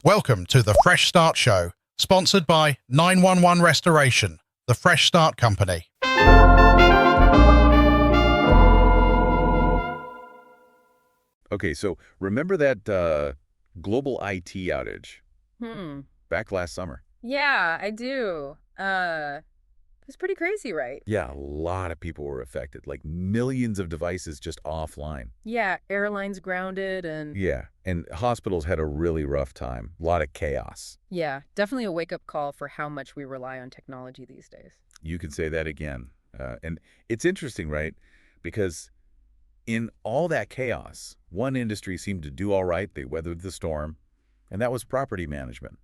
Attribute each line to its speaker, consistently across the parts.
Speaker 1: Welcome to the Fresh Start Show, sponsored by 911 Restoration, the Fresh Start Company.
Speaker 2: Okay, so remember that global IT outage
Speaker 3: Hmm.
Speaker 2: back last summer?
Speaker 3: Yeah, I do. It's pretty crazy, right?
Speaker 2: Yeah, a lot of people were affected, like millions of devices just offline.
Speaker 3: Yeah, airlines grounded and
Speaker 2: Yeah, and hospitals had a really rough time, a lot of chaos.
Speaker 3: yeah, definitely a wake-up call for how much we rely on technology these days.
Speaker 2: You can say that again. And it's interesting, right? Because in all that chaos, one industry seemed to do all right. They weathered the storm, and that was property management.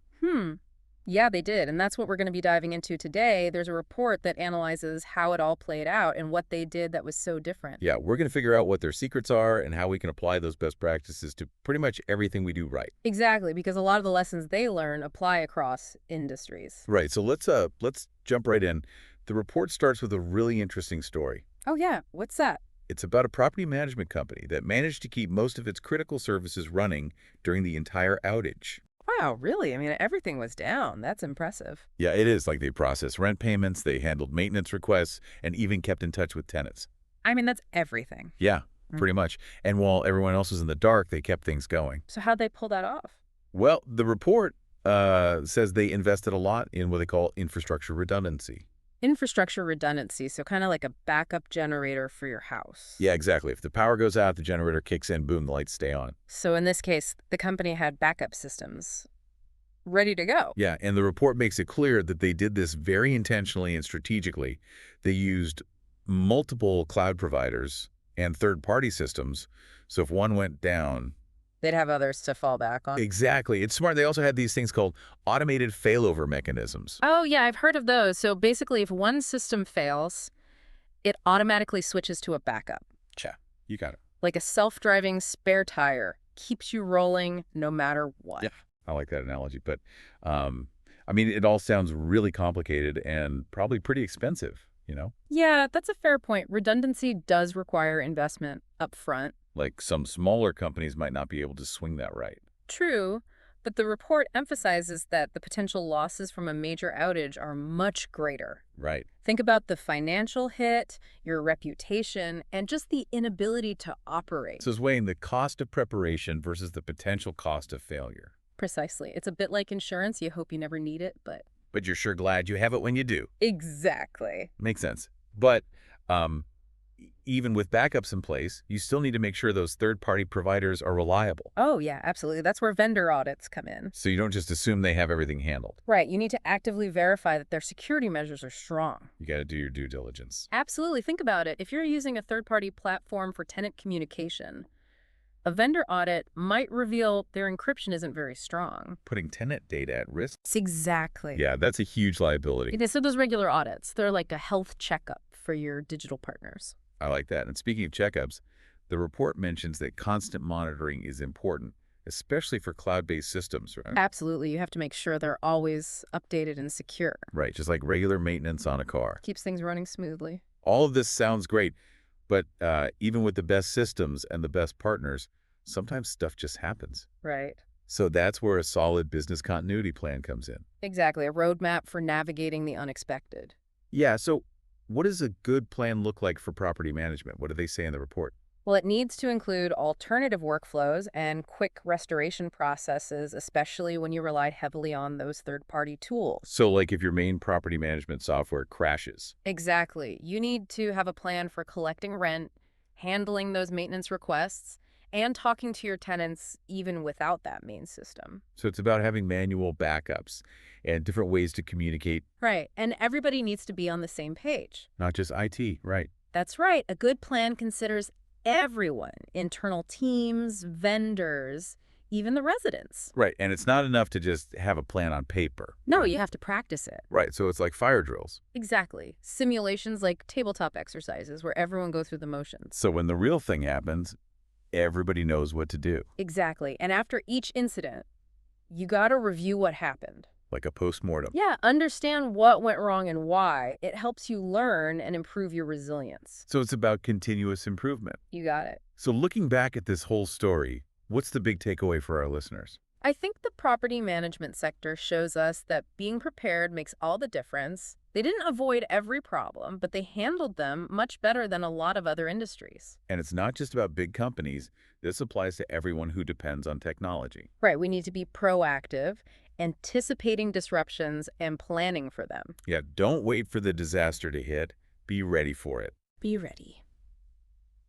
Speaker 3: Yeah, they did, and that's what we're going to be diving into today. There's a report that analyzes how it all played out and what they did that was so different.
Speaker 2: Yeah, we're going to figure out what their secrets are and how we can apply those best practices to pretty much everything we do right.
Speaker 3: Exactly, because a lot of the lessons they learn apply across industries.
Speaker 2: Right, so let's jump right in. The report starts with a really interesting story.
Speaker 3: Oh yeah, what's that?
Speaker 2: It's about a property management company that managed to keep most of its critical services running during the entire outage.
Speaker 3: Wow, really? I mean, everything was down. That's impressive.
Speaker 2: Yeah, it is. Like, they processed rent payments, they handled maintenance requests, and even kept in touch with tenants.
Speaker 3: I mean, that's everything.
Speaker 2: Yeah, pretty much. And while everyone else was in the dark, they kept things going.
Speaker 3: So how'd they pull that off?
Speaker 2: Well, the report says they invested a lot in what they call infrastructure redundancy.
Speaker 3: Infrastructure redundancy, so kind of like a backup generator for your house.
Speaker 2: Yeah, exactly. If the power goes out, the generator kicks in, boom, the lights stay on.
Speaker 3: So in this case, the company had backup systems ready to go.
Speaker 2: Yeah, and the report makes it clear that they did this very intentionally and strategically. They used multiple cloud providers and third-party systems, so if one went down...
Speaker 3: They'd have others to fall back on.
Speaker 2: Exactly. It's smart. They also had these things called automated failover mechanisms.
Speaker 3: Oh, yeah, I've heard of those. So basically, if one system fails, it automatically switches to a backup.
Speaker 2: You got it.
Speaker 3: Like a self-driving spare tire. Keeps you rolling no matter what.
Speaker 2: Yeah. I like that analogy, but I mean, it all sounds really complicated and probably pretty expensive, you know?
Speaker 3: Yeah, that's a fair point. Redundancy does require investment up front.
Speaker 2: Like, some smaller companies might not be able to swing that right.
Speaker 3: True, but the report emphasizes that the potential losses from a major outage are much greater.
Speaker 2: Right.
Speaker 3: Think about the financial hit, your reputation, and just the inability to operate.
Speaker 2: So it's weighing the cost of preparation versus the potential cost of failure.
Speaker 3: Precisely. It's a bit like insurance. You hope you never need it, but...
Speaker 2: But you're sure glad you have it when you do.
Speaker 3: Exactly.
Speaker 2: Makes sense. But even with backups in place, you still need to make sure those third-party providers are reliable.
Speaker 3: Oh, yeah, absolutely. That's where vendor audits come in.
Speaker 2: So you don't just assume they have everything handled.
Speaker 3: Right. You need to actively verify that their security measures are strong.
Speaker 2: You got to do your due diligence.
Speaker 3: Absolutely. Think about it. If you're using a third-party platform for tenant communication, a vendor audit might reveal their encryption isn't very strong.
Speaker 2: Putting tenant data at risk?
Speaker 3: Exactly.
Speaker 2: Yeah, that's a huge liability.
Speaker 3: So those regular audits, they're like a health checkup for your digital partners.
Speaker 2: I like that. And speaking of checkups, the report mentions that constant monitoring is important, especially for cloud-based systems, right?
Speaker 3: Absolutely. You have to make sure they're always updated and secure.
Speaker 2: Right, just like regular maintenance on a car.
Speaker 3: Keeps things running smoothly.
Speaker 2: All of this sounds great, but even with the best systems and the best partners, sometimes stuff just happens.
Speaker 3: Right.
Speaker 2: So that's where a solid business continuity plan comes in.
Speaker 3: Exactly. A roadmap for navigating the unexpected.
Speaker 2: Yeah, so what does a good plan look like for property management? What do they say in the report?
Speaker 3: Well, it needs to include alternative workflows and quick restoration processes, especially when you rely heavily on those third-party tools.
Speaker 2: So like if your main property management software crashes.
Speaker 3: Exactly. You need to have a plan for collecting rent, handling those maintenance requests, and talking to your tenants even without that main system.
Speaker 2: So it's about having manual backups and different ways to communicate.
Speaker 3: Right. And everybody needs to be on the same page.
Speaker 2: Not just IT, right?
Speaker 3: That's right. A good plan considers everyone, internal teams, vendors, even the residents.
Speaker 2: Right, and it's not enough to just have a plan on paper.
Speaker 3: No, you have to practice it.
Speaker 2: Right, so it's like fire drills.
Speaker 3: Exactly. Simulations like tabletop exercises where everyone goes through the motions.
Speaker 2: So when the real thing happens, everybody knows what to do.
Speaker 3: Exactly. And after each incident, you got to review what happened.
Speaker 2: Like a postmortem.
Speaker 3: Yeah, understand what went wrong and why. It helps you learn and improve your resilience.
Speaker 2: So it's about continuous improvement.
Speaker 3: You got it.
Speaker 2: So looking back at this whole story, what's the big takeaway for our listeners?
Speaker 3: I think the property management sector shows us that being prepared makes all the difference. They didn't avoid every problem, but they handled them much better than a lot of other industries.
Speaker 2: And it's not just about big companies. This applies to everyone who depends on technology.
Speaker 3: Right, we need to be proactive, anticipating disruptions and planning for them.
Speaker 2: Yeah, don't wait for the disaster to hit. Be ready for it.
Speaker 3: Be ready.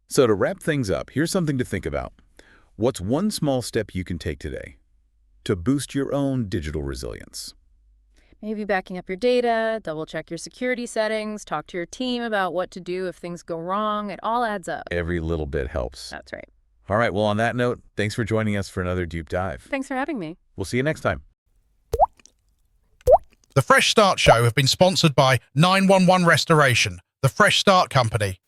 Speaker 2: So to wrap things up, here's something to think about. What's one small step you can take today to boost your own digital resilience?
Speaker 3: Maybe backing up your data, double-check your security settings, talk to your team about what to do if things go wrong. It all adds up.
Speaker 2: Every little bit helps.
Speaker 3: That's right.
Speaker 2: All right, well, on that note, thanks for joining us for another deep dive.
Speaker 3: Thanks for having me.
Speaker 2: We'll see you next time.
Speaker 1: The Fresh Start Show have been sponsored by 911 Restoration, the Fresh Start Company.